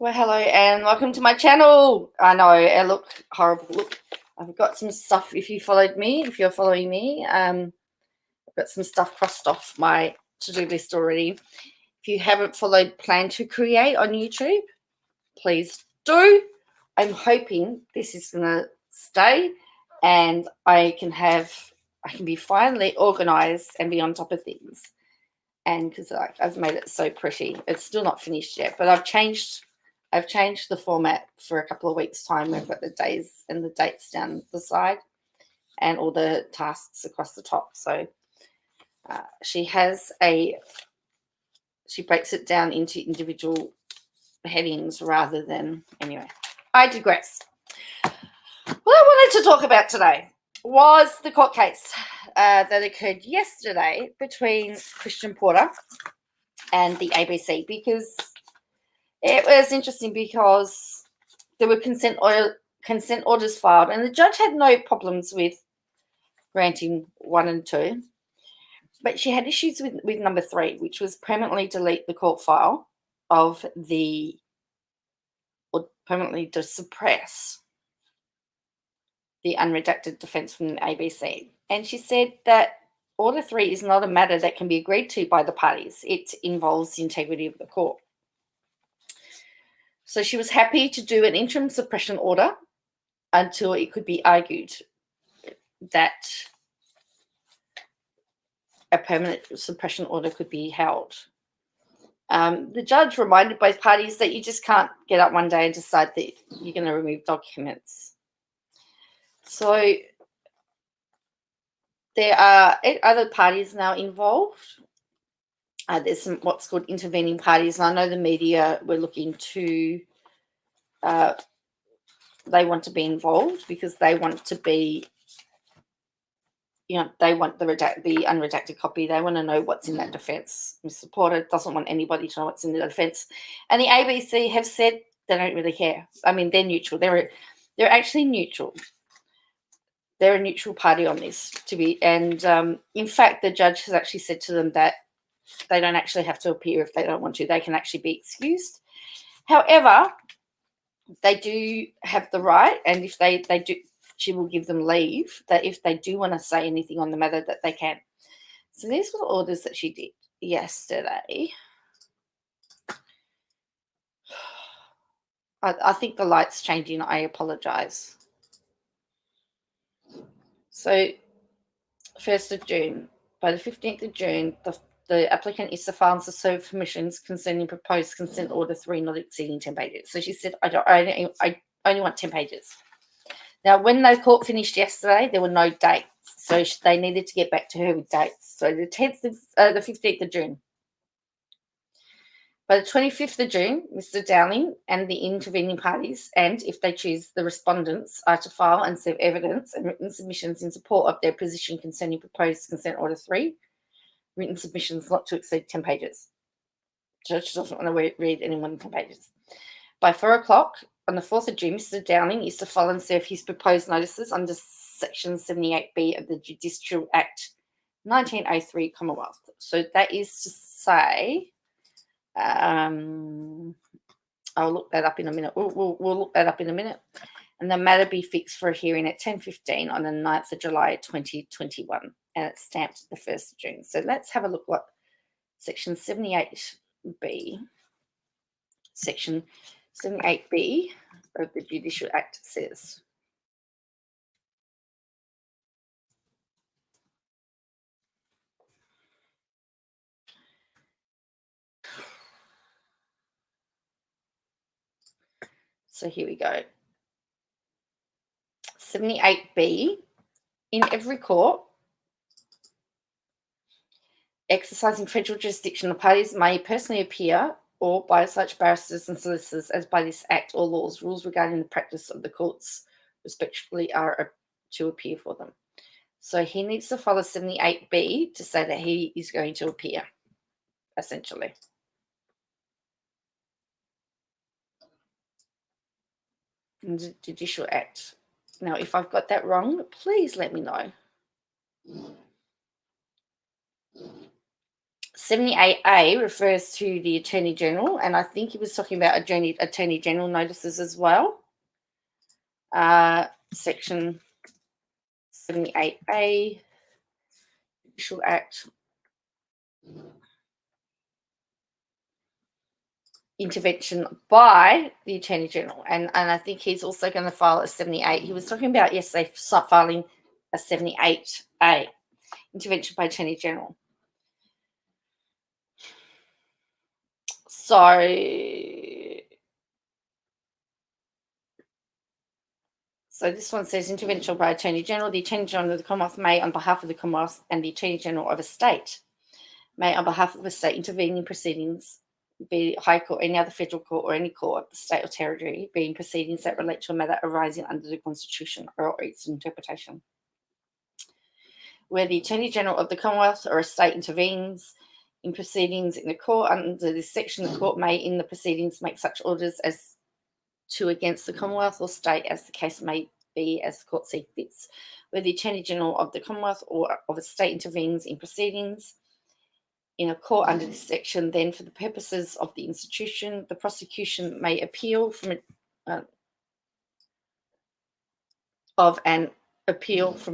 Well, hello and welcome to my channel. I know I look horrible. Look, I've got some stuff. If you're following me, I've got some stuff crossed off my to-do list already. If you haven't followed Plan to Create on YouTube, please do. I'm hoping this is gonna stay, and I can be finally organized and be on top of things. And because I've made it so pretty, it's still not finished yet, but I've changed the format for a couple of weeks' time. We've got the days and the dates down the side and all the tasks across the top. So she breaks it down into individual headings rather than, anyway, I digress. What I wanted to talk about today was the court case that occurred yesterday between Chrisitan Porter and the ABC, because it was interesting because there were consent orders filed, and the judge had no problems with granting 1 and 2, but she had issues with number 3, which was permanently delete the court file or permanently to suppress the unredacted defense from the ABC. And she said that Order 3 is not a matter that can be agreed to by the parties. It involves the integrity of the court. So she was happy to do an interim suppression order until it could be argued that a permanent suppression order could be held. The judge reminded both parties that you just can't get up one day and decide that you're going to remove documents. So there are 8 other parties now involved. There's some what's called intervening parties, and I know the media were looking to they want to be involved because they want to be, they want the unredacted copy. They want to know what's in that defense. Mr. Porter doesn't want anybody to know what's in the defense. And the ABC have said they don't really care. I mean, they're neutral. They're actually neutral. They're a neutral party on this, and in fact, the judge has actually said to them that they don't actually have to appear if they don't want to. They can actually be excused. However, they do have the right, and if they do, she will give them leave, that if they do want to say anything on the matter, that they can. So these were the orders that she did yesterday. I think the light's changing. I apologize. So 1st of June. By the 15th of June, the applicant is to file and serve permissions concerning proposed consent order 3 not exceeding 10 pages. So she said, I only want 10 pages. Now, when the court finished yesterday, there were no dates, so they needed to get back to her with dates. So the 15th of June. By the 25th of June, Mr. Dowling and the intervening parties, and if they choose, the respondents, are to file and serve evidence and written submissions in support of their position concerning proposed consent order 3, written submissions not to exceed 10 pages. The judge doesn't want to read any more than 10 pages. By 4 o'clock on the 4th of June, Mr. Dowling is to file and serve his proposed notices under Section 78B of the Judicial Act 1903 Commonwealth. So that is to say, I'll look that up in a minute. We'll look that up in a minute. And the matter be fixed for a hearing at 10:15 on the 9th of July 2021. And it's stamped the 1st of June. So let's have a look what Section 78B, Section 78B of the Judicial Act says. So here we go. 78B, in every court exercising federal jurisdiction, the parties may personally appear or by such barristers and solicitors as by this act or laws, rules regarding the practice of the courts respectively are to appear for them. So he needs to follow 78B to say that he is going to appear, essentially. In the Judicial Act. Now, if I've got that wrong, please let me know. 78A refers to the Attorney General, and I think he was talking about Attorney General notices as well. Section 78A, Judicial Act. Intervention by the Attorney General, and I think he's also going to file a 78. He was talking about yesterday filing a 78A, intervention by Attorney General. So this one says intervention by Attorney General. The Attorney General of the Commonwealth may, on behalf of the Commonwealth, and the Attorney General of a state may, on behalf of a state, intervene in proceedings, be High Court, any other federal court, or any court of the state or territory, being proceedings that relate to a matter arising under the Constitution or its interpretation. Where the Attorney General of the Commonwealth or a state intervenes in proceedings in the court under this section, the court may, in the proceedings, make such orders as to against the Commonwealth or state as the case may be, as the court sees fit. Where the Attorney General of the Commonwealth or of a state intervenes in proceedings in a court under this section, then for the purposes of the institution, the prosecution may appeal from a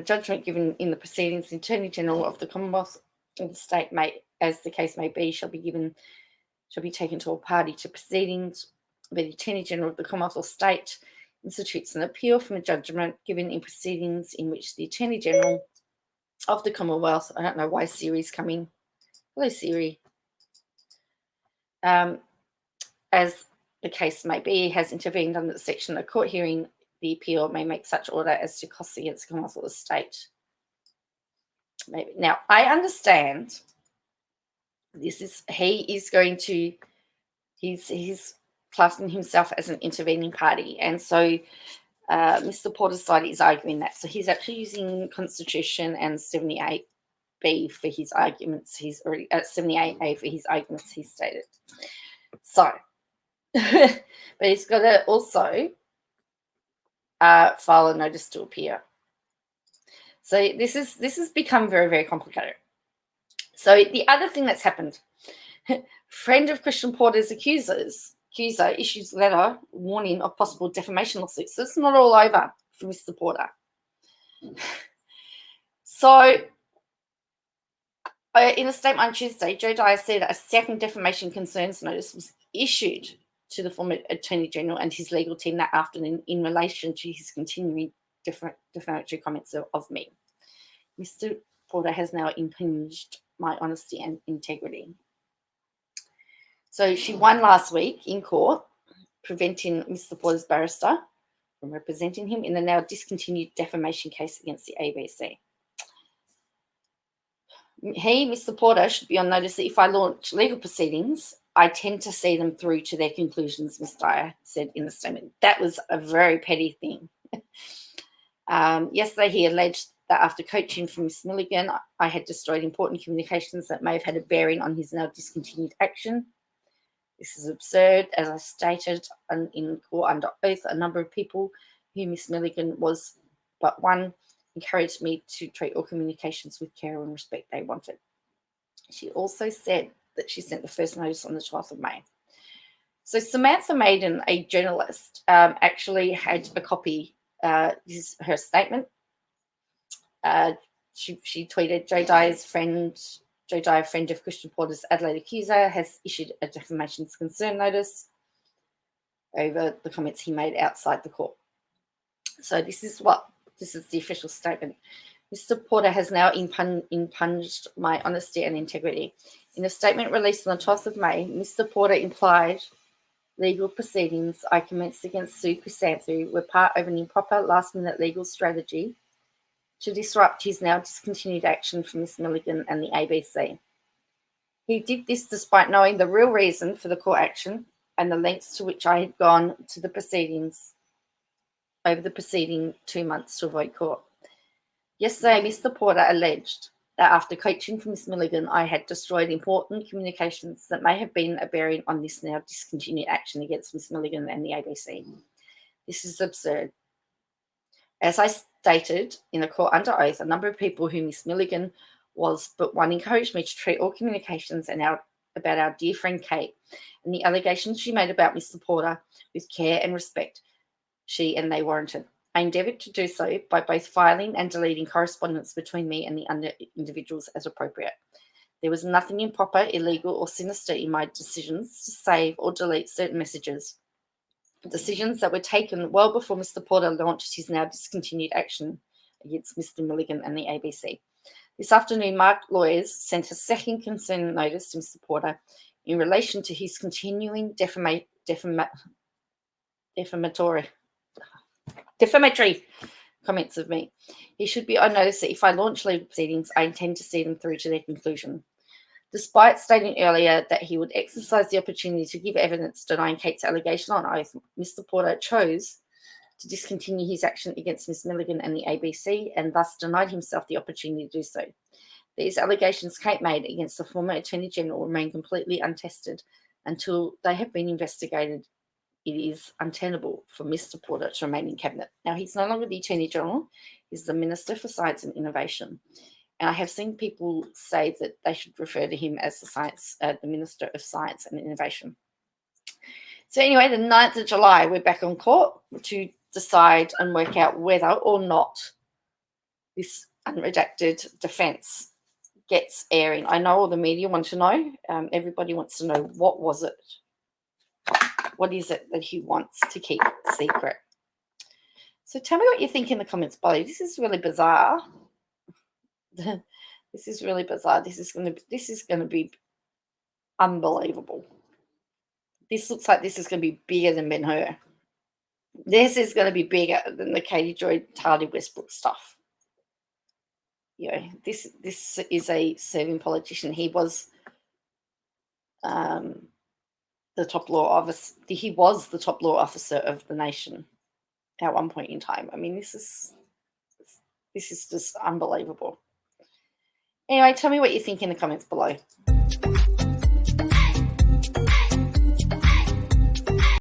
judgment given in the proceedings. The Attorney General of the Commonwealth or the state may, as the case may be, shall be taken to a party to proceedings where the Attorney General of the Commonwealth or state institutes an appeal from a judgment given in proceedings in which the Attorney General of the Commonwealth, I don't know why Siri's coming. Hello, Siri. As the case may be, has intervened under the section of the court hearing, the appeal may make such order as to costs against the Commonwealth or the state. Maybe. Now, I understand he's classing himself as an intervening party, and so Mr. Porter's side is arguing that. So he's actually using Constitution and 78B for his arguments. He's already at 78A for his arguments he stated. So, but he's got to also file a notice to appear. So this has become very, very complicated. So the other thing that's happened, friend of Chrisitan Porter's accuser issues a letter warning of possible defamation lawsuits. So it's not all over for Mr. Porter. So in a statement on Tuesday, Joe Dyer said a second defamation concerns notice was issued to the former Attorney General and his legal team that afternoon in relation to his continuing defamatory comments of me. Mr. Porter has now impinged my honesty and integrity. So she won last week in court, preventing Mr. Porter's barrister from representing him in the now discontinued defamation case against the ABC. Mr. Porter, should be on notice that if I launch legal proceedings, I tend to see them through to their conclusions, Ms. Dyer said in the statement. That was a very petty thing. Yesterday, he alleged that after coaching from Ms. Milligan, I had destroyed important communications that may have had a bearing on his now discontinued action. This is absurd. As I stated in court under oath, a number of people who Ms. Milligan was but one encouraged me to treat all communications with care and respect they wanted. She also said that she sent the first notice on the 12th of May. So Samantha Maiden, a journalist, actually had a copy. This is her statement. She tweeted, Joe Dyer, friend of Chrisitan Porter's Adelaide accuser, has issued a defamation concern notice over the comments he made outside the court. So this is the official statement. Mr. Porter has now impunged my honesty and integrity. In a statement released on the 12th of May, Mr. Porter implied legal proceedings I commenced against Sue Chrysanthou were part of an improper last-minute legal strategy to disrupt his now discontinued action from Ms. Milligan and the ABC. He did this despite knowing the real reason for the court action and the lengths to which I had gone to the proceedings over the preceding 2 months to avoid court. Yesterday, Mr. Porter alleged that after coaching from Ms. Milligan, I had destroyed important communications that may have been a bearing on this now discontinued action against Ms. Milligan and the ABC. This is absurd. As I stated in a court under oath, a number of people who Ms. Milligan was but one: encouraged me to treat all communications about our dear friend Kate and the allegations she made about Mr. Porter with care and respect she and they warranted. I endeavoured to do so by both filing and deleting correspondence between me and the individuals as appropriate. There was nothing improper, illegal, or sinister in my decisions to save or delete certain messages. Decisions that were taken well before Mr. Porter launched his now discontinued action against Mr. Milligan and the ABC. This afternoon, Mark Lawyers sent a second concern notice to Mr. Porter in relation to his continuing defamatory comments of me. He should be on notice that if I launch legal proceedings, I intend to see them through to their conclusion. Despite stating earlier that he would exercise the opportunity to give evidence denying Kate's allegation on oath, Mr. Porter chose to discontinue his action against Ms. Milligan and the ABC and thus denied himself the opportunity to do so. These allegations Kate made against the former Attorney General remain completely untested until they have been investigated. It is untenable for Mr. Porter to remain in Cabinet. Now, he's no longer the Attorney General, he's the Minister for Science and Innovation. And I have seen people say that they should refer to him as the Minister of Science and Innovation. So anyway, the 9th of July, we're back on court to decide and work out whether or not this unredacted defence gets airing. I know all the media want to know. Everybody wants to know, what was it? What is it that he wants to keep secret? So tell me what you think in the comments below. This is really bizarre. This is really bizarre. This is going to be unbelievable. This looks like this is going to be bigger than Ben-Hur. This is going to be bigger than the Katie Joy Tardy Westbrook stuff. You know, this is a serving politician. He was the top law officer. He was the top law officer of the nation at one point in time. I mean, this is just unbelievable. Anyway, tell me what you think in the comments below.